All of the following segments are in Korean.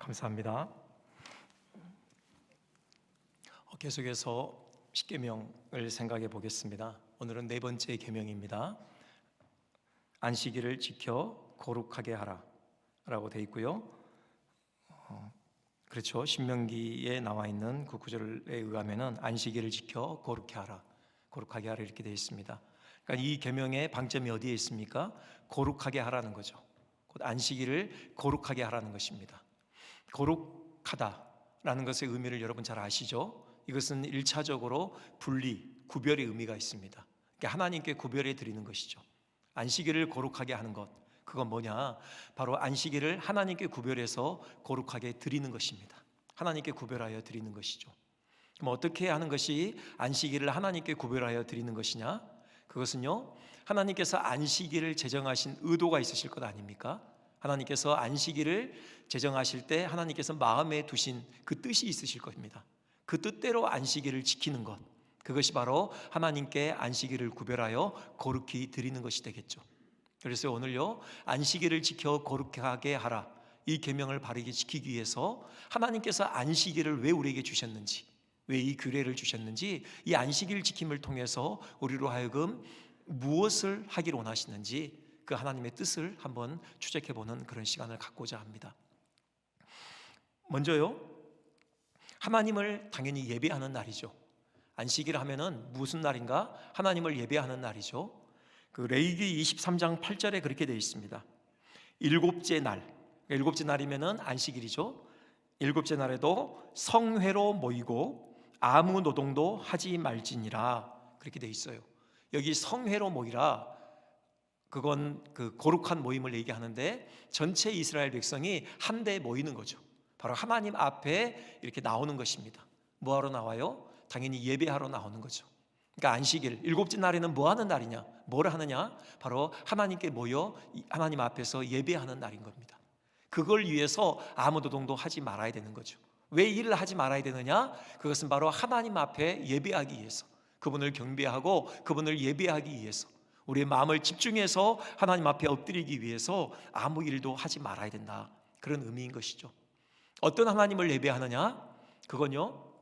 감사합니다. 계속해서 십계명을 생각해 보겠습니다. 오늘은 네 번째 계명입니다. 안식일을 지켜 거룩하게 하라 라고 되어 있고요. 그렇죠. 신명기에 나와 있는 그 구절에 의하면은 안식일을 지켜 거룩하게 하라 이렇게 되어 있습니다. 그러니까 이 계명의 방점이 어디에 있습니까? 거룩하게 하라는 거죠. 곧 안식일을 거룩하게 하라는 것입니다. 거룩하다라는 것의 의미를 여러분 잘 아시죠? 이것은 1차적으로 분리, 구별의 의미가 있습니다. 그러니까 하나님께 구별해 드리는 것이죠. 안식일을 거룩하게 하는 것, 그건 뭐냐? 바로 안식일을 하나님께 구별해서 거룩하게 드리는 것입니다. 하나님께 구별하여 드리는 것이죠. 그럼 어떻게 하는 것이 안식일을 하나님께 구별하여 드리는 것이냐? 그것은요, 하나님께서 안식일을 제정하신 의도가 있으실 것 아닙니까? 하나님께서 안식일을 제정하실 때 하나님께서 마음에 두신 그 뜻이 있으실 것입니다. 그 뜻대로 안식일을 지키는 것, 그것이 바로 하나님께 안식일을 구별하여 거룩히 드리는 것이 되겠죠. 그래서 오늘요, 안식일을 지켜 거룩하게 하라, 이 계명을 바르게 지키기 위해서 하나님께서 안식일을 왜 우리에게 주셨는지, 왜 이 규례를 주셨는지, 이 안식일 지킴을 통해서 우리로 하여금 무엇을 하기를 원하시는지 그 하나님의 뜻을 한번 추적해보는 그런 시간을 갖고자 합니다. 먼저요, 하나님을 당연히 예배하는 날이죠. 안식일 하면은 무슨 날인가? 하나님을 예배하는 날이죠. 그 레위기 23장 8절에 그렇게 되어 있습니다. 일곱째 날, 일곱째 날이면은 안식일이죠. 일곱째 날에도 성회로 모이고 아무 노동도 하지 말지니라, 그렇게 되어 있어요. 여기 성회로 모이라, 그건 그 거룩한 모임을 얘기하는데 전체 이스라엘 백성이 한데 모이는 거죠. 바로 하나님 앞에 이렇게 나오는 것입니다. 뭐하러 나와요? 당연히 예배하러 나오는 거죠. 그러니까 안식일, 일곱째 날에는 뭐 하는 날이냐? 뭘 하느냐? 바로 하나님께 모여 하나님 앞에서 예배하는 날인 겁니다. 그걸 위해서 아무 노동도 하지 말아야 되는 거죠. 왜 일을 하지 말아야 되느냐? 그것은 바로 하나님 앞에 예배하기 위해서, 그분을 경배하고 그분을 예배하기 위해서, 우리의 마음을 집중해서 하나님 앞에 엎드리기 위해서 아무 일도 하지 말아야 된다, 그런 의미인 것이죠. 어떤 하나님을 예배하느냐? 그건요,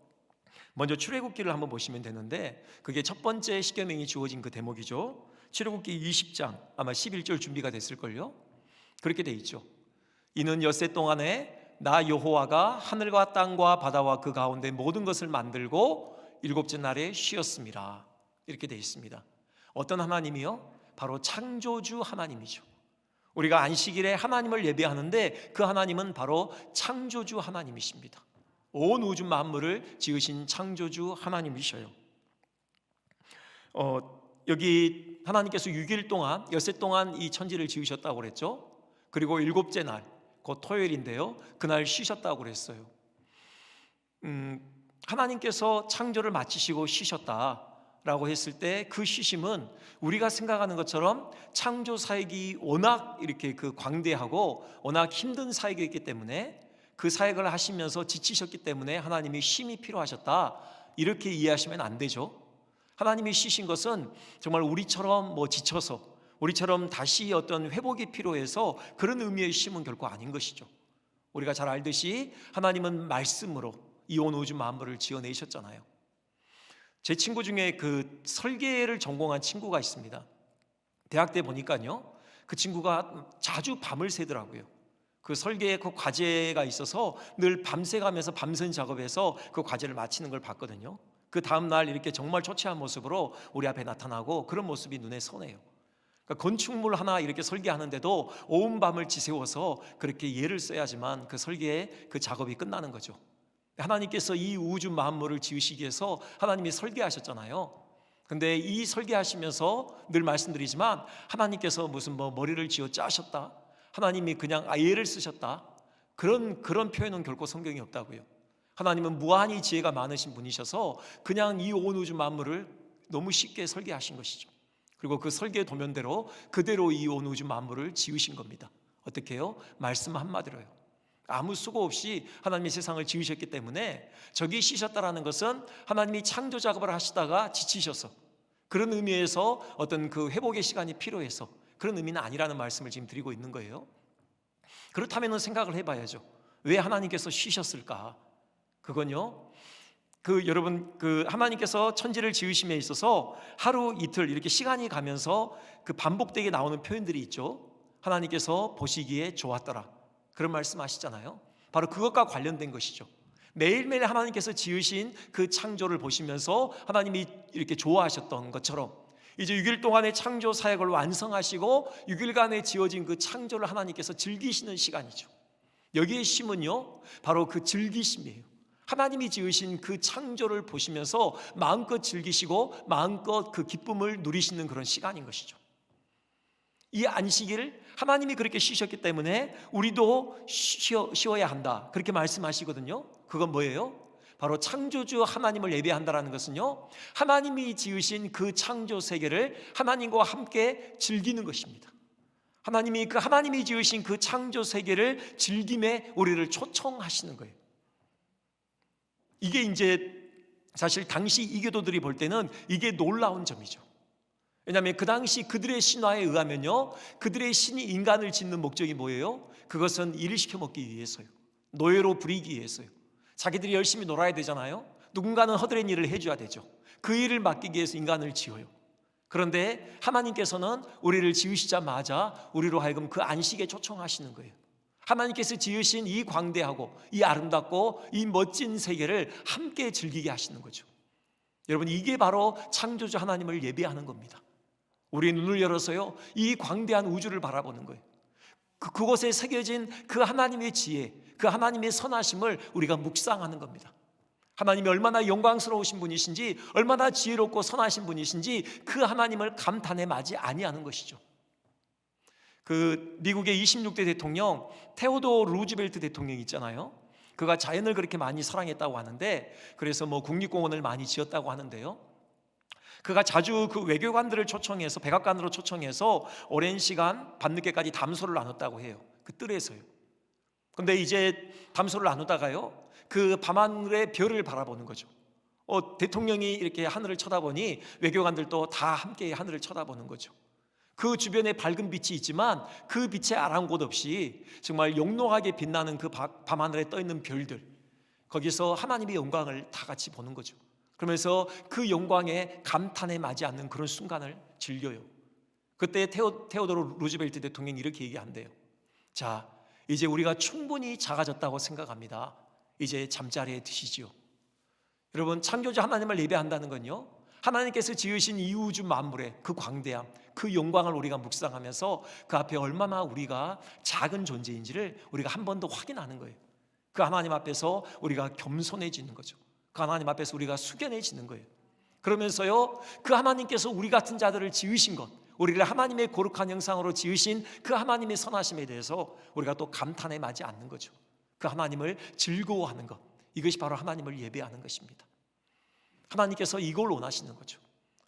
먼저 출애굽기를 한번 보시면 되는데, 그게 첫 번째 십계명이 주어진 그 대목이죠. 출애굽기 20장 아마 11절 준비가 됐을걸요. 그렇게 돼 있죠. 이는 엿새 동안에 나 여호와가 하늘과 땅과 바다와 그 가운데 모든 것을 만들고 일곱째 날에 쉬었습니다, 이렇게 돼 있습니다. 어떤 하나님이요? 바로 창조주 하나님이죠. 우리가 안식일에 하나님을 예배하는데 그 하나님은 바로 창조주 하나님이십니다. 온 우주 만물을 지으신 창조주 하나님이셔요. 여기 하나님께서 6일 동안, 엿새 동안 이 천지를 지으셨다고 그랬죠. 그리고 일곱째 날, 곧 토요일인데요, 그날 쉬셨다고 그랬어요. 하나님께서 창조를 마치시고 쉬셨다라고 했을 때 그 쉬심은 우리가 생각하는 것처럼 창조 사역이 워낙 이렇게 그 광대하고 워낙 힘든 사역이었기 때문에, 그 사역을 하시면서 지치셨기 때문에 하나님이 쉼이 필요하셨다, 이렇게 이해하시면 안 되죠. 하나님이 쉬신 것은 정말 우리처럼 지쳐서, 우리처럼 다시 어떤 회복이 필요해서 그런 의미의 쉼은 결코 아닌 것이죠. 우리가 잘 알듯이 하나님은 말씀으로 이 온 우주 만물을 지어내셨잖아요. 제 친구 중에 그 설계를 전공한 친구가 있습니다. 대학 때 보니까요, 그 친구가 자주 밤을 새더라고요. 그 설계에 그 과제가 있어서 늘 밤새가면서 밤샘 작업해서 그 과제를 마치는 걸 봤거든요. 그 다음날 이렇게 정말 초췌한 모습으로 우리 앞에 나타나고, 그런 모습이 눈에 선해요. 그러니까 건축물 하나 이렇게 설계하는데도 온 밤을 지새워서 그렇게 예를 써야지만 그 설계의 그 작업이 끝나는 거죠. 하나님께서 이 우주 만물을 지으시기 위해서 하나님이 설계하셨잖아요. 근데 이 설계하시면서 늘 말씀드리지만, 하나님께서 무슨 머리를 쥐어 짜셨다, 하나님이 그냥 예를 쓰셨다, 그런 표현은 결코 성경에 없다고요. 하나님은 무한히 지혜가 많으신 분이셔서 그냥 이 온 우주 만물을 너무 쉽게 설계하신 것이죠. 그리고 그 설계 도면대로 그대로 이 온 우주 만물을 지으신 겁니다. 어떻게 해요? 말씀 한마디로요. 아무 수고 없이 하나님이 세상을 지으셨기 때문에, 저기 쉬셨다라는 것은 하나님이 창조 작업을 하시다가 지치셔서, 그런 의미에서 어떤 그 회복의 시간이 필요해서, 그런 의미는 아니라는 말씀을 지금 드리고 있는 거예요. 그렇다면 생각을 해봐야죠. 왜 하나님께서 쉬셨을까? 그건요, 여러분, 하나님께서 천지를 지으심에 있어서 하루 이틀 이렇게 시간이 가면서 반복되게 나오는 표현들이 있죠. 하나님께서 보시기에 좋았더라, 그런 말씀하시잖아요. 바로 그것과 관련된 것이죠. 매일매일 하나님께서 지으신 그 창조를 보시면서 하나님이 이렇게 좋아하셨던 것처럼 이제 6일 동안의 창조 사역을 완성하시고 6일간에 지어진 그 창조를 하나님께서 즐기시는 시간이죠. 여기에 쉼은요, 바로 그 즐기심이에요. 하나님이 지으신 그 창조를 보시면서 마음껏 즐기시고 마음껏 그 기쁨을 누리시는 그런 시간인 것이죠. 이 안식일, 하나님이 그렇게 쉬셨기 때문에 우리도 쉬어야 한다, 그렇게 말씀하시거든요. 그건 뭐예요? 바로 창조주 하나님을 예배한다라는 것은요, 하나님이 지으신 그 창조 세계를 하나님과 함께 즐기는 것입니다. 하나님이 지으신 그 창조 세계를 즐김에 우리를 초청하시는 거예요. 이게 이제 사실 당시 이교도들이 볼 때는 이게 놀라운 점이죠. 왜냐하면 그 당시 그들의 신화에 의하면요, 그들의 신이 인간을 짓는 목적이 뭐예요? 그것은 일을 시켜 먹기 위해서요, 노예로 부리기 위해서요. 자기들이 열심히 놀아야 되잖아요. 누군가는 허드렛 일을 해줘야 되죠. 그 일을 맡기기 위해서 인간을 지어요. 그런데 하나님께서는 우리를 지으시자마자 우리로 하여금 그 안식에 초청하시는 거예요. 하나님께서 지으신 이 광대하고 이 아름답고 이 멋진 세계를 함께 즐기게 하시는 거죠. 여러분, 이게 바로 창조주 하나님을 예배하는 겁니다. 우리의 눈을 열어서요, 이 광대한 우주를 바라보는 거예요. 그곳에 새겨진 그 하나님의 지혜, 그 하나님의 선하심을 우리가 묵상하는 겁니다. 하나님이 얼마나 영광스러우신 분이신지, 얼마나 지혜롭고 선하신 분이신지 그 하나님을 감탄에 마지 아니하는 것이죠. 미국의 26대 대통령 테오도어 루즈벨트 대통령이 있잖아요. 그가 자연을 그렇게 많이 사랑했다고 하는데, 그래서 국립공원을 많이 지었다고 하는데요, 그가 자주 그 외교관들을 초청해서, 백악관으로 초청해서 오랜 시간 밤늦게까지 담소를 나눴다고 해요. 그 뜰에서요. 근데 이제 담소를 나누다가요, 그 밤하늘의 별을 바라보는 거죠. 대통령이 이렇게 하늘을 쳐다보니 외교관들도 다 함께 하늘을 쳐다보는 거죠. 그 주변에 밝은 빛이 있지만 그 빛에 아랑곳 없이 정말 영롱하게 빛나는 그 밤하늘에 떠있는 별들, 거기서 하나님의 영광을 다 같이 보는 거죠. 그러면서 그 영광에 감탄에 마지 않는 그런 순간을 즐겨요. 그때 테오도르 루즈벨트 대통령이 이렇게 얘기한대요. 자, 이제 우리가 충분히 작아졌다고 생각합니다. 이제 잠자리에 드시지요. 여러분, 창조주 하나님을 예배한다는 건요, 하나님께서 지으신 이 우주 만물의 그 광대함, 그 영광을 우리가 묵상하면서 그 앞에 얼마나 우리가 작은 존재인지를 우리가 한 번 더 확인하는 거예요. 그 하나님 앞에서 우리가 겸손해지는 거죠. 그 하나님 앞에서 우리가 숙연해지는 거예요. 그러면서요, 그 하나님께서 우리 같은 자들을 지으신 것, 우리를 하나님의 거룩한 형상으로 지으신 그 하나님의 선하심에 대해서 우리가 또 감탄에 마지 않는 거죠. 그 하나님을 즐거워하는 것, 이것이 바로 하나님을 예배하는 것입니다. 하나님께서 이걸 원하시는 거죠.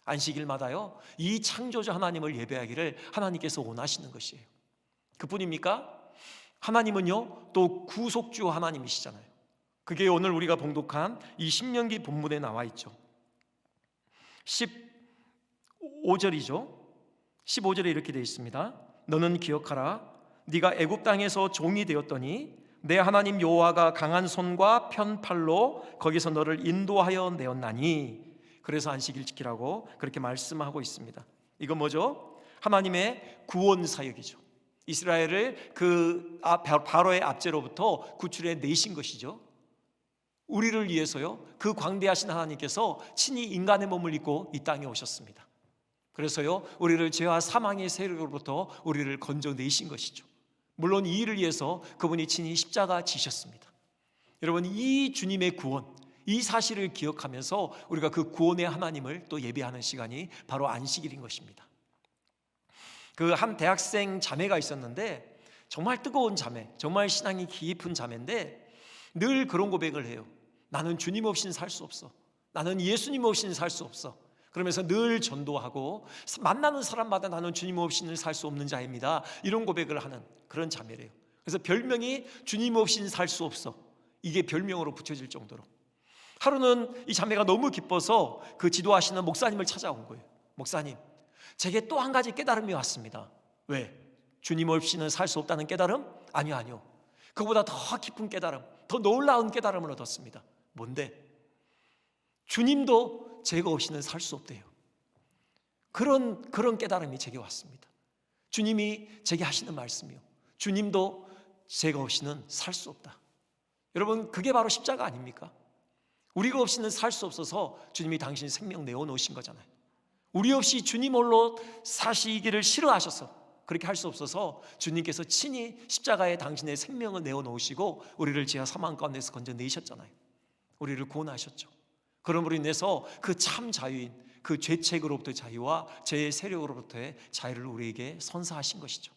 안식일마다요, 이 창조주 하나님을 예배하기를 하나님께서 원하시는 것이에요. 그뿐입니까? 하나님은요, 또 구속주 하나님이시잖아요. 그게 오늘 우리가 봉독한 이 신명기 본문에 나와 있죠. 15절이죠. 15절에 이렇게 되어 있습니다. 너는 기억하라. 네가 애굽 땅에서 종이 되었더니 내 하나님 여호와가 강한 손과 편팔로 거기서 너를 인도하여 내었나니. 그래서 안식일 지키라고 그렇게 말씀하고 있습니다. 이건 뭐죠? 하나님의 구원 사역이죠. 이스라엘을 바로의 압제로부터 구출해 내신 것이죠. 우리를 위해서요, 그 광대하신 하나님께서 친히 인간의 몸을 입고 이 땅에 오셨습니다. 그래서요, 우리를 죄와 사망의 세력으로부터 우리를 건져내신 것이죠. 물론 이 일을 위해서 그분이 친히 십자가 지셨습니다. 여러분, 이 주님의 구원, 이 사실을 기억하면서 우리가 그 구원의 하나님을 또 예배하는 시간이 바로 안식일인 것입니다. 그 한 대학생 자매가 있었는데, 정말 뜨거운 자매, 정말 신앙이 깊은 자매인데 늘 그런 고백을 해요. 나는 주님 없이는 살 수 없어. 나는 예수님 없이는 살 수 없어. 그러면서 늘 전도하고 만나는 사람마다 나는 주님 없이는 살 수 없는 자입니다, 이런 고백을 하는 그런 자매래요. 그래서 별명이 주님 없이는 살 수 없어, 이게 별명으로 붙여질 정도로. 하루는 이 자매가 너무 기뻐서 그 지도하시는 목사님을 찾아온 거예요. 목사님, 제게 또 한 가지 깨달음이 왔습니다. 왜? 주님 없이는 살 수 없다는 깨달음? 아니요. 그보다 더 깊은 깨달음, 더 놀라운 깨달음을 얻었습니다. 뭔데? 주님도 제가 없이는 살 수 없대요. 그런 깨달음이 제게 왔습니다. 주님이 제게 하시는 말씀이요, 주님도 제가 없이는 살 수 없다. 여러분, 그게 바로 십자가 아닙니까? 우리가 없이는 살 수 없어서 주님이 당신의 생명 내어놓으신 거잖아요. 우리 없이 주님 홀로 사시기를 싫어하셔서 그렇게 할 수 없어서 주님께서 친히 십자가에 당신의 생명을 내어놓으시고 우리를 지하 사망 가운데서 건져내셨잖아요. 우리를 구원하셨죠. 그러므로 인해서 그 참 자유인 그 죄책으로부터의 자유와 죄의 세력으로부터의 자유를 우리에게 선사하신 것이죠.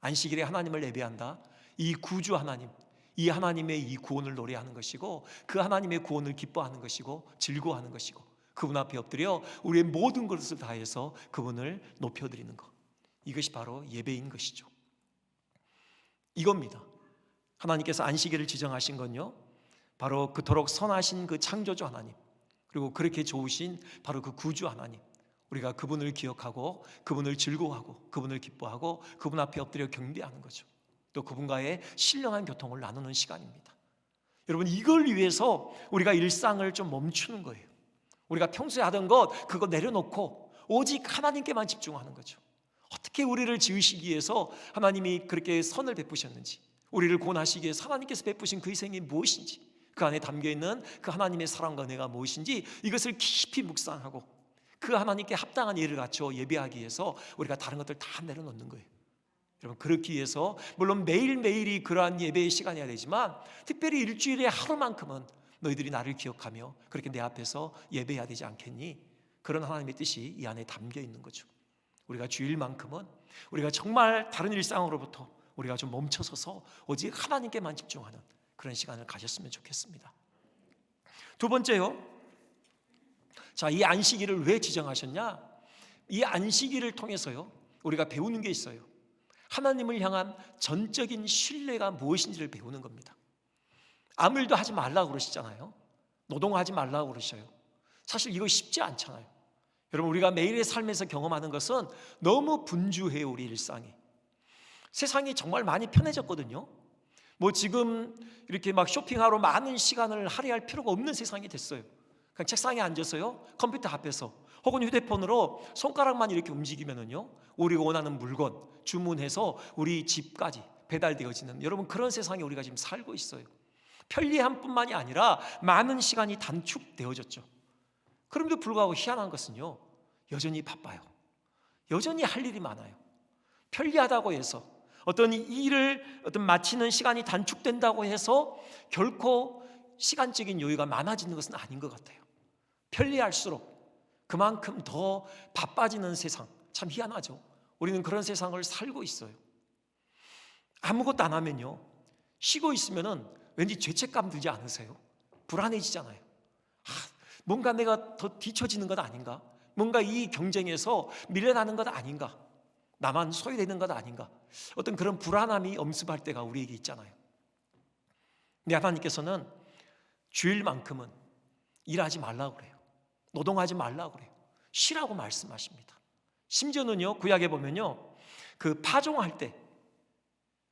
안식일에 하나님을 예배한다, 이 구주 하나님, 이 하나님의 이 구원을 노래하는 것이고, 그 하나님의 구원을 기뻐하는 것이고 즐거워하는 것이고, 그분 앞에 엎드려 우리의 모든 것을 다해서 그분을 높여드리는 것, 이것이 바로 예배인 것이죠. 이겁니다. 하나님께서 안식일을 지정하신 건요, 바로 그토록 선하신 그 창조주 하나님, 그리고 그렇게 좋으신 바로 그 구주 하나님, 우리가 그분을 기억하고 그분을 즐거워하고 그분을 기뻐하고 그분 앞에 엎드려 경배하는 거죠. 또 그분과의 신령한 교통을 나누는 시간입니다. 여러분, 이걸 위해서 우리가 일상을 좀 멈추는 거예요. 우리가 평소에 하던 것 그거 내려놓고 오직 하나님께만 집중하는 거죠. 어떻게 우리를 지으시기 위해서 하나님이 그렇게 선을 베푸셨는지, 우리를 구원하시기 위해서 하나님께서 베푸신 그 희생이 무엇인지, 그 안에 담겨있는 그 하나님의 사랑과 은혜가 무엇인지, 이것을 깊이 묵상하고 그 하나님께 합당한 예를 갖춰 예배하기 위해서 우리가 다른 것들 다 내려놓는 거예요. 여러분, 그렇기 위해서 물론 매일매일이 그러한 예배의 시간이어야 되지만, 특별히 일주일에 하루만큼은 너희들이 나를 기억하며 그렇게 내 앞에서 예배해야 되지 않겠니? 그런 하나님의 뜻이 이 안에 담겨 있는 거죠. 우리가 주일만큼은 우리가 정말 다른 일상으로부터 우리가 좀 멈춰서서 오직 하나님께만 집중하는 그런 시간을 가졌으면 좋겠습니다. 두 번째요, 자, 이 안식일을 왜 지정하셨냐? 이 안식일을 통해서요, 우리가 배우는 게 있어요. 하나님을 향한 전적인 신뢰가 무엇인지를 배우는 겁니다. 아무 일도 하지 말라고 그러시잖아요. 노동하지 말라고 그러셔요. 사실 이거 쉽지 않잖아요. 여러분, 우리가 매일의 삶에서 경험하는 것은 너무 분주해요. 우리 일상이, 세상이 정말 많이 편해졌거든요. 뭐 지금 이렇게 막 쇼핑하러 많은 시간을 할애할 필요가 없는 세상이 됐어요. 그냥 책상에 앉아서요, 컴퓨터 앞에서 혹은 휴대폰으로 손가락만 이렇게 움직이면은요, 우리가 원하는 물건 주문해서 우리 집까지 배달되어지는, 여러분, 그런 세상에 우리가 지금 살고 있어요. 편리함뿐만이 아니라 많은 시간이 단축되어졌죠. 그럼에도 불구하고 희한한 것은요, 여전히 바빠요. 여전히 할 일이 많아요. 편리하다고 해서 어떤 일을 마치는 시간이 단축된다고 해서 결코 시간적인 여유가 많아지는 것은 아닌 것 같아요. 편리할수록 그만큼 더 바빠지는 세상, 참 희한하죠. 우리는 그런 세상을 살고 있어요. 아무것도 안 하면요, 쉬고 있으면은 왠지 죄책감 들지 않으세요? 불안해지잖아요. 뭔가 내가 더 뒤처지는 것 아닌가? 뭔가 이 경쟁에서 밀려나는 것 아닌가? 나만 소외되는 것 아닌가? 어떤 그런 불안함이 엄습할 때가 우리에게 있잖아요. 근데 하나님께서는 주일만큼은 일하지 말라고 그래요. 노동하지 말라고 그래요. 쉬라고 말씀하십니다. 심지어는요, 구약에 보면요, 그 파종할 때,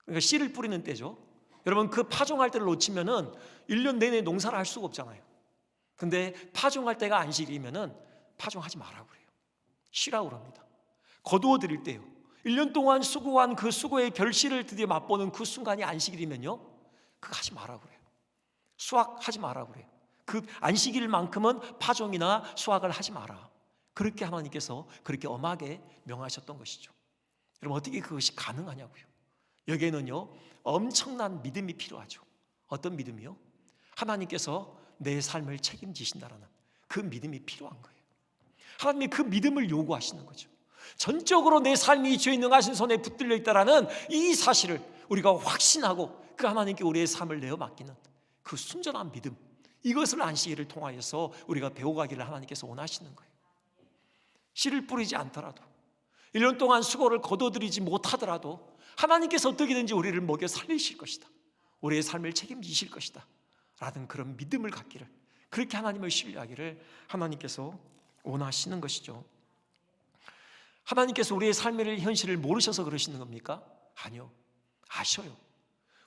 그러니까 씨를 뿌리는 때죠. 여러분, 그 파종할 때를 놓치면은 1년 내내 농사를 할 수가 없잖아요. 근데 파종할 때가 안식일이면은 파종하지 말라고 그래요. 쉬라고 그럽니다. 거두어 드릴 때요, 1년 동안 수고한 그 수고의 결실을 드디어 맛보는 그 순간이 안식일이면요, 그거 하지 말라고 그래요. 수확하지 말라고 그래요. 그 안식일만큼은 파종이나 수확을 하지 마라. 그렇게 하나님께서 그렇게 엄하게 명하셨던 것이죠. 여러분, 어떻게 그것이 가능하냐고요. 여기에는요, 엄청난 믿음이 필요하죠. 어떤 믿음이요? 하나님께서 내 삶을 책임지신다라는 그 믿음이 필요한 거예요. 하나님이 그 믿음을 요구하시는 거죠. 전적으로 내 삶이 주의 능하신 손에 붙들려 있다라는 이 사실을 우리가 확신하고 그 하나님께 우리의 삶을 내어 맡기는 그 순전한 믿음, 이것을 안식일을 통하여서 우리가 배워가기를 하나님께서 원하시는 거예요. 씨를 뿌리지 않더라도, 1년 동안 수고를 거둬들이지 못하더라도 하나님께서 어떻게든지 우리를 먹여 살리실 것이다, 우리의 삶을 책임지실 것이다 라는 그런 믿음을 갖기를, 그렇게 하나님을 신뢰하기를 하나님께서 원하시는 것이죠. 하나님께서 우리의 삶의 현실을 모르셔서 그러시는 겁니까? 아니요, 아셔요.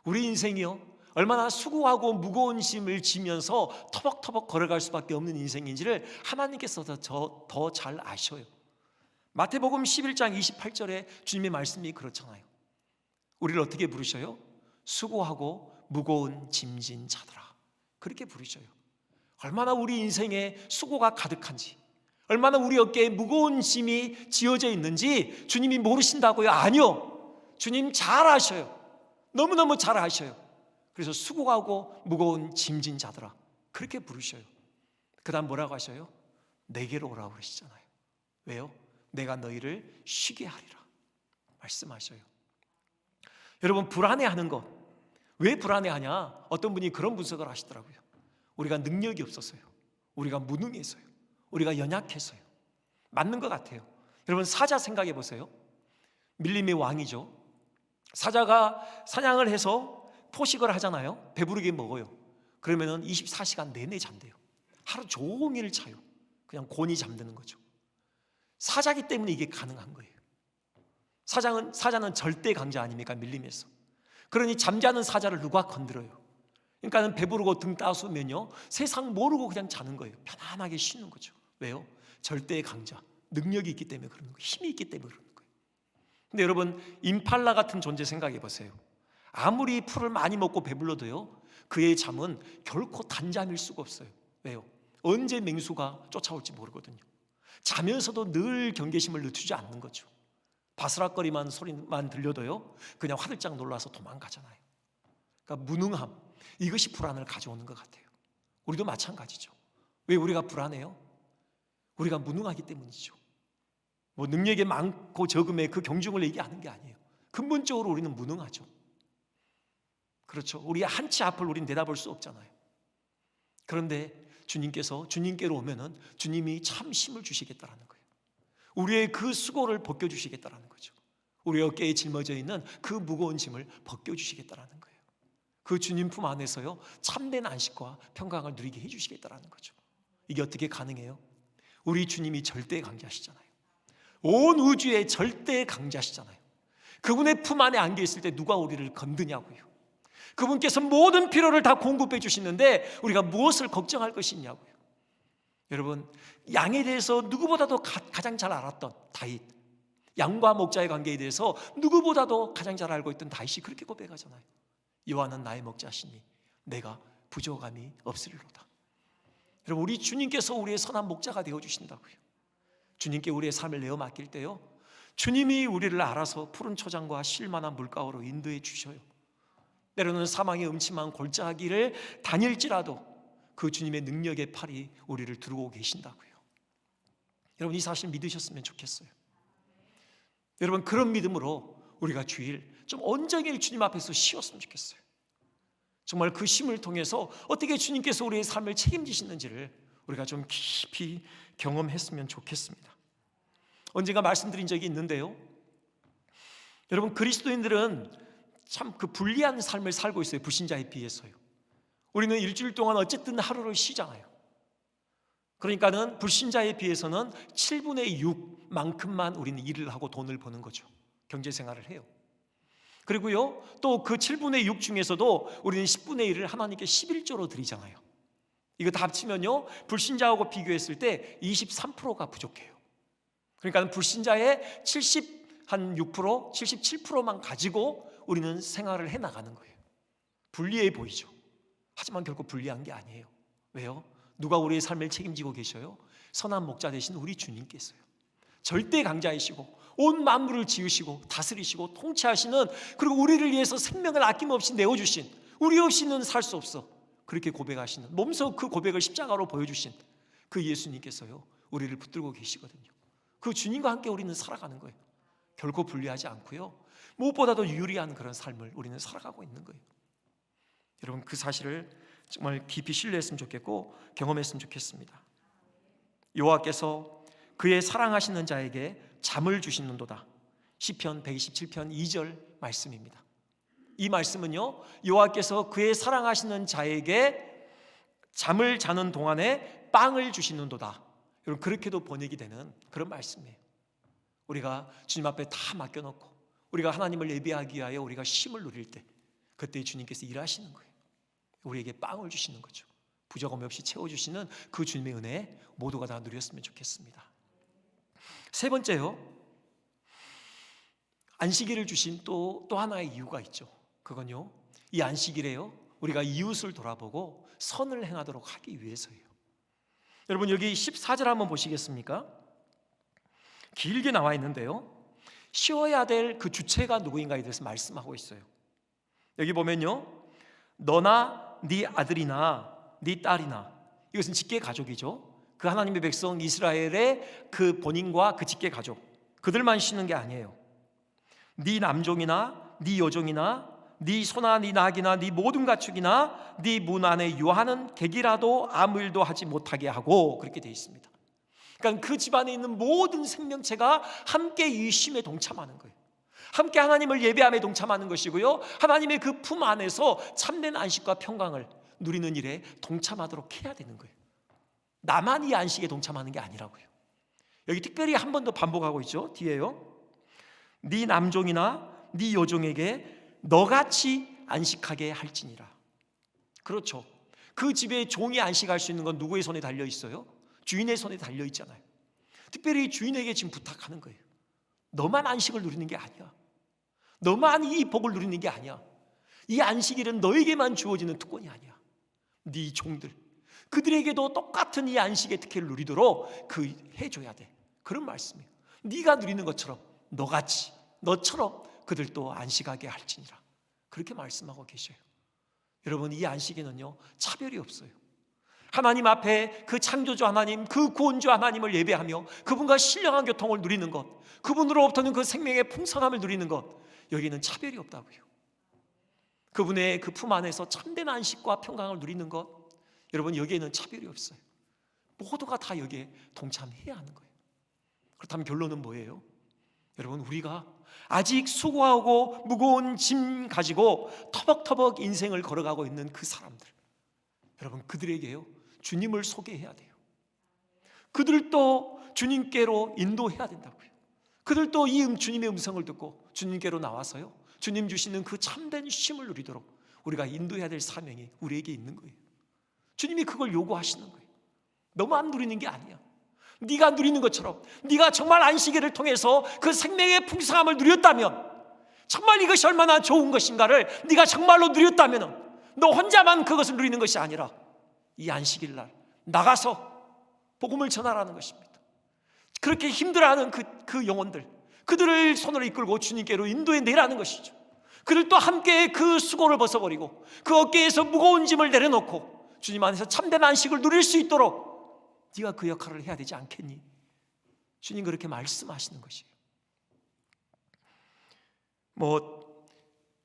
우리 인생이요, 얼마나 수고하고 무거운 짐을 지면서 터벅터벅 걸어갈 수밖에 없는 인생인지를 하나님께서 더 잘 아셔요. 마태복음 11장 28절에 주님의 말씀이 그렇잖아요. 우리를 어떻게 부르셔요? 수고하고 무거운 짐진 자들아, 그렇게 부르셔요. 얼마나 우리 인생에 수고가 가득한지, 얼마나 우리 어깨에 무거운 짐이 지어져 있는지 주님이 모르신다고요? 아니요, 주님 잘 아셔요. 너무너무 잘 아셔요. 그래서 수고하고 무거운 짐진 자들아, 그렇게 부르셔요. 그 다음 뭐라고 하셔요? 내게로 오라고 그러시잖아요. 왜요? 내가 너희를 쉬게 하리라 말씀하셔요. 여러분, 불안해하는 것, 왜 불안해하냐? 어떤 분이 그런 분석을 하시더라고요. 우리가 능력이 없어서요, 우리가 무능해서요, 우리가 연약해서요. 맞는 것 같아요. 여러분, 사자 생각해 보세요. 밀림의 왕이죠. 사자가 사냥을 해서 포식을 하잖아요. 배부르게 먹어요. 그러면은 24시간 내내 잔대요. 하루 종일 자요. 그냥 곤히 잠드는 거죠. 사자기 때문에 이게 가능한 거예요. 사자는 절대 강자 아닙니까? 밀림에서. 그러니 잠자는 사자를 누가 건드려요? 그러니까 배부르고 등 따스우면요, 세상 모르고 그냥 자는 거예요. 편안하게 쉬는 거죠. 왜요? 절대 강자, 능력이 있기 때문에 그러는 거예요. 힘이 있기 때문에 그러는 거예요. 근데 여러분, 임팔라 같은 존재 생각해 보세요. 아무리 풀을 많이 먹고 배불러도요, 그의 잠은 결코 단잠일 수가 없어요. 왜요? 언제 맹수가 쫓아올지 모르거든요. 자면서도 늘 경계심을 늦추지 않는 거죠. 바스락거리만 소리만 들려도요, 그냥 화들짝 놀라서 도망가잖아요. 그러니까 무능함, 이것이 불안을 가져오는 것 같아요. 우리도 마찬가지죠. 왜 우리가 불안해요? 우리가 무능하기 때문이죠. 뭐 능력이 많고 적음의 그 경중을 얘기하는 게 아니에요. 근본적으로 우리는 무능하죠. 그렇죠. 우리의 한치 앞을 우리는 내다볼 수 없잖아요. 그런데 주님께로 오면은 주님이 참 힘을 주시겠다라는 거예요. 우리의 그 수고를 벗겨주시겠다라는 거죠. 우리 어깨에 짊어져 있는 그 무거운 짐을 벗겨주시겠다라는 거예요. 그 주님 품 안에서요, 참된 안식과 평강을 누리게 해주시겠다라는 거죠. 이게 어떻게 가능해요? 우리 주님이 절대 강자시잖아요. 온 우주의 절대 강자시잖아요. 그분의 품 안에 안겨 있을 때 누가 우리를 건드냐고요. 그분께서 모든 필요를 다 공급해 주시는데 우리가 무엇을 걱정할 것이냐고요. 여러분, 양에 대해서 누구보다도 가장 잘 알았던 다윗, 양과 목자의 관계에 대해서 누구보다도 가장 잘 알고 있던 다윗이 그렇게 고백하잖아요. 여호와는 나의 목자시니 내가 부족함이 없으리로다. 여러분, 우리 주님께서 우리의 선한 목자가 되어주신다고요. 주님께 우리의 삶을 내어 맡길 때요, 주님이 우리를 알아서 푸른 초장과 쉴만한 물가로 인도해 주셔요. 때로는 사망의 음침한 골짜기를 다닐지라도 그 주님의 능력의 팔이 우리를 두르고 계신다고요. 여러분, 이 사실 믿으셨으면 좋겠어요. 여러분, 그런 믿음으로 우리가 주일 좀 온전히 주님 앞에서 쉬었으면 좋겠어요. 정말 그 쉼을 통해서 어떻게 주님께서 우리의 삶을 책임지시는지를 우리가 좀 깊이 경험했으면 좋겠습니다. 언젠가 말씀드린 적이 있는데요, 여러분, 그리스도인들은 참 그 불리한 삶을 살고 있어요. 불신자에 비해서요. 우리는 일주일 동안 어쨌든 하루를 쉬잖아요. 그러니까는 불신자에 비해서는 7분의 6만큼만 우리는 일을 하고 돈을 버는 거죠. 경제생활을 해요. 그리고요, 또 그 7분의 6 중에서도 우리는 10분의 1을 하나님께 11조로 드리잖아요. 이거 다 합치면요, 불신자하고 비교했을 때 23%가 부족해요. 그러니까 불신자의 76%, 77%만 가지고 우리는 생활을 해나가는 거예요. 불리해 보이죠. 하지만 결코 불리한 게 아니에요. 왜요? 누가 우리의 삶을 책임지고 계셔요? 선한 목자 되신 우리 주님께서요. 절대 강자이시고 온 만물을 지으시고 다스리시고 통치하시는, 그리고 우리를 위해서 생명을 아낌없이 내어주신, 우리 없이는 살 수 없어, 그렇게 고백하시는, 몸소 그 고백을 십자가로 보여주신 그 예수님께서요, 우리를 붙들고 계시거든요. 그 주님과 함께 우리는 살아가는 거예요. 결코 불리하지 않고요, 무엇보다도 유리한 그런 삶을 우리는 살아가고 있는 거예요. 여러분, 그 사실을 정말 깊이 신뢰했으면 좋겠고 경험했으면 좋겠습니다. 여호와께서 그의 사랑하시는 자에게 잠을 주시는도다. 시편 127편 2절 말씀입니다. 이 말씀은요, 여호와께서 그의 사랑하시는 자에게 잠을 자는 동안에 빵을 주시는도다. 여러분, 그렇게도 번역이 되는 그런 말씀이에요. 우리가 주님 앞에 다 맡겨놓고 우리가 하나님을 예배하기 위하여 우리가 쉼을 누릴 때, 그때 주님께서 일하시는 거예요. 우리에게 빵을 주시는 거죠. 부족함 없이 채워주시는 그 주님의 은혜 모두가 다 누렸으면 좋겠습니다. 세 번째요, 안식일을 주신 또 하나의 이유가 있죠. 그건요, 이 안식일에요, 우리가 이웃을 돌아보고 선을 행하도록 하기 위해서예요. 여러분, 여기 14절 한번 보시겠습니까? 길게 나와 있는데요, 쉬어야 될 그 주체가 누구인가에 대해서 말씀하고 있어요. 여기 보면요, 너나 네 아들이나 네 딸이나, 이것은 직계 가족이죠. 그 하나님의 백성 이스라엘의 그 본인과 그 직계 가족, 그들만 쉬는 게 아니에요. 네 남종이나 네 여종이나 네 소나 네 낙이나 네 모든 가축이나 네 문 안에 유하는 객이라도 아무 일도 하지 못하게 하고, 그렇게 되어 있습니다. 그러니까 그 집안에 있는 모든 생명체가 함께 이 쉼에 동참하는 거예요. 함께 하나님을 예배함에 동참하는 것이고요, 하나님의 그 품 안에서 참된 안식과 평강을 누리는 일에 동참하도록 해야 되는 거예요. 나만 이 안식에 동참하는 게 아니라고요. 여기 특별히 한 번 더 반복하고 있죠. 뒤에요, 네 남종이나 네 여종에게 너같이 안식하게 할지니라. 그렇죠. 그 집에 종이 안식할 수 있는 건 누구의 손에 달려 있어요? 주인의 손에 달려 있잖아요. 특별히 주인에게 지금 부탁하는 거예요. 너만 안식을 누리는 게 아니야. 너만 이 복을 누리는 게 아니야. 이 안식일은 너에게만 주어지는 특권이 아니야. 네 종들, 그들에게도 똑같은 이 안식의 특혜를 누리도록 해줘야 돼. 그런 말씀이에요. 네가 누리는 것처럼 너같이, 너처럼 그들도 안식하게 할지니라. 그렇게 말씀하고 계셔요. 여러분, 이 안식에는요, 차별이 없어요. 하나님 앞에 그 창조주 하나님, 그 구원주 하나님을 예배하며 그분과 신령한 교통을 누리는 것, 그분으로부터는 그 생명의 풍성함을 누리는 것, 여기는 차별이 없다고요. 그분의 그 품 안에서 참된 안식과 평강을 누리는 것, 여러분, 여기에는 차별이 없어요. 모두가 다 여기에 동참해야 하는 거예요. 그렇다면 결론은 뭐예요? 여러분, 우리가 아직 수고하고 무거운 짐 가지고 터벅터벅 인생을 걸어가고 있는 그 사람들, 여러분, 그들에게요, 주님을 소개해야 돼요. 그들도 주님께로 인도해야 된다고요. 그들도 이 주님의 음성을 듣고 주님께로 나와서요, 주님 주시는 그 참된 쉼을 누리도록 우리가 인도해야 될 사명이 우리에게 있는 거예요. 주님이 그걸 요구하시는 거예요. 너만 누리는 게 아니야. 네가 누리는 것처럼, 네가 정말 안식일을 통해서 그 생명의 풍성함을 누렸다면, 정말 이것이 얼마나 좋은 것인가를 네가 정말로 누렸다면, 너 혼자만 그것을 누리는 것이 아니라 이 안식일 날 나가서 복음을 전하라는 것입니다. 그렇게 힘들어하는 그 영혼들, 그들을 손으로 이끌고 주님께로 인도해 내라는 것이죠. 그들도 함께 그 수고를 벗어버리고 그 어깨에서 무거운 짐을 내려놓고 주님 안에서 참된 안식을 누릴 수 있도록 네가 그 역할을 해야 되지 않겠니? 주님 그렇게 말씀하시는 것이에요.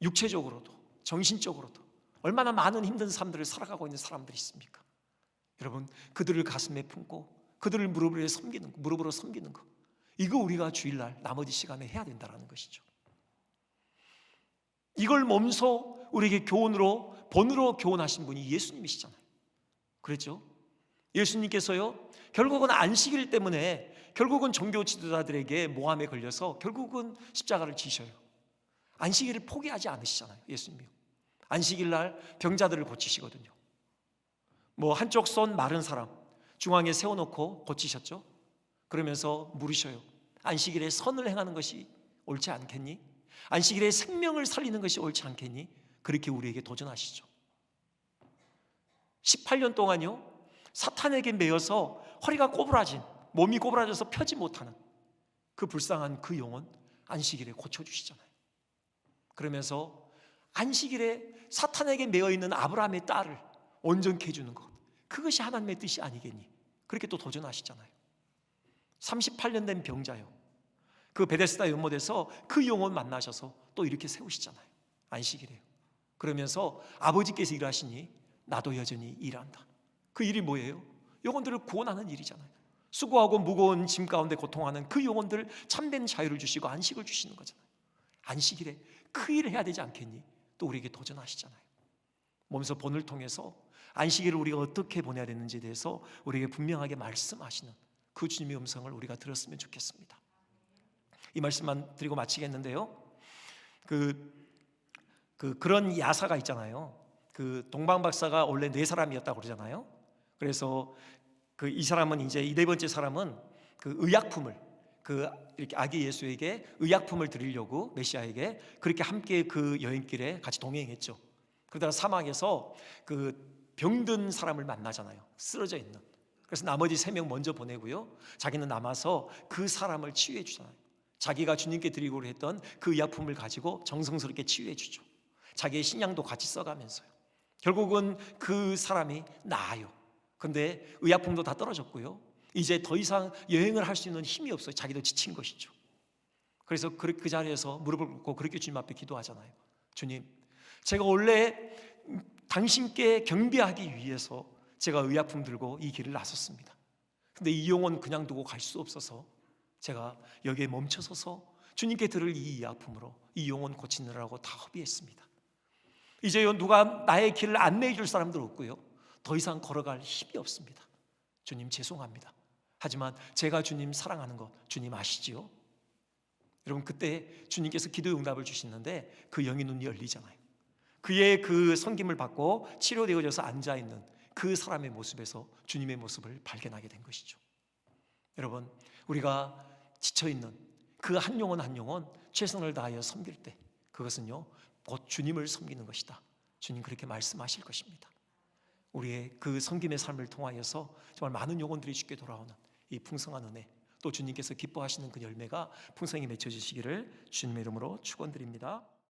육체적으로도 정신적으로도 얼마나 많은 힘든 삶들을 살아가고 있는 사람들이 있습니까? 여러분, 그들을 가슴에 품고 그들을 무릎으로 섬기는 것, 이거 우리가 주일날 나머지 시간에 해야 된다는 것이죠. 이걸 몸소 우리에게 본으로 교훈하신 분이 예수님이시잖아요. 그랬죠? 예수님께서요, 결국은 안식일 때문에 결국은 종교 지도자들에게 모함에 걸려서 결국은 십자가를 지셔요. 안식일을 포기하지 않으시잖아요, 예수님이요. 안식일 날 병자들을 고치시거든요. 한쪽 손 마른 사람 중앙에 세워놓고 고치셨죠. 그러면서 물으셔요. 안식일에 선을 행하는 것이 옳지 않겠니? 안식일에 생명을 살리는 것이 옳지 않겠니? 그렇게 우리에게 도전하시죠. 18년 동안요, 사탄에게 매여서 허리가 꼬부라진, 몸이 꼬부라져서 펴지 못하는 그 불쌍한 그 영혼 안식일에 고쳐주시잖아요. 그러면서 안식일에 사탄에게 매여있는 아브라함의 딸을 온전케 해주는 것, 그것이 하나님의 뜻이 아니겠니? 그렇게 또 도전하시잖아요. 38년 된 병자요, 그 베데스다 연못에서 그 영혼 만나셔서 또 이렇게 세우시잖아요. 안식일에요. 그러면서 아버지께서 일하시니 나도 여전히 일한다. 그 일이 뭐예요? 영혼들을 구원하는 일이잖아요. 수고하고 무거운 짐 가운데 고통하는 그 영혼들 참된 자유를 주시고 안식을 주시는 거잖아요. 안식일에 그 일을 해야 되지 않겠니? 또 우리에게 도전하시잖아요. 몸소 본을 통해서 안식일을 우리가 어떻게 보내야 되는지에 대해서 우리에게 분명하게 말씀하시는 그 주님의 음성을 우리가 들었으면 좋겠습니다. 이 말씀만 드리고 마치겠는데요, 그런 야사가 있잖아요. 그 동방 박사가 원래 4사람이었다고 그러잖아요. 그래서 이 사람은 이제 이 4번째 사람은 그 의약품을 이렇게 아기 예수에게 의약품을 드리려고 메시아에게 그렇게 함께 그 여행길에 같이 동행했죠. 그러다가 사막에서 그 병든 사람을 만나잖아요. 쓰러져 있는. 그래서 나머지 3명 먼저 보내고요. 자기는 남아서 그 사람을 치유해 주잖아요. 자기가 주님께 드리고 했던 그 의약품을 가지고 정성스럽게 치유해 주죠. 자기의 신앙도 같이 써가면서요. 결국은 그 사람이 나아요. 근데 의약품도 다 떨어졌고요. 이제 더 이상 여행을 할 수 있는 힘이 없어요. 자기도 지친 것이죠. 그래서 그 자리에서 무릎을 꿇고 그렇게 주님 앞에 기도하잖아요. 주님, 제가 원래 당신께 경배하기 위해서 제가 의약품 들고 이 길을 나섰습니다. 근데 이 영혼 그냥 두고 갈 수 없어서 제가 여기에 멈춰서서 주님께 들을 이 의약품으로 이 영혼 고치느라고 다 허비했습니다. 이제 누가 나의 길을 안내해 줄 사람도 없고요. 더 이상 걸어갈 힘이 없습니다. 주님 죄송합니다. 하지만 제가 주님 사랑하는 것 주님 아시지요? 여러분, 그때 주님께서 기도 응답을 주시는데 그 영의 눈이 열리잖아요. 그의 그 섬김을 받고 치료되어져서 앉아있는 그 사람의 모습에서 주님의 모습을 발견하게 된 것이죠. 여러분, 우리가 지쳐있는 그 한 영혼 한 영혼 최선을 다하여 섬길 때 그것은요 곧 주님을 섬기는 것이다. 주님 그렇게 말씀하실 것입니다. 우리의 그 섬김의 삶을 통하여서 정말 많은 영혼들이 주께 돌아오는 이 풍성한 은혜, 또 주님께서 기뻐하시는 그 열매가 풍성히 맺혀지시기를 주님의 이름으로 축원드립니다.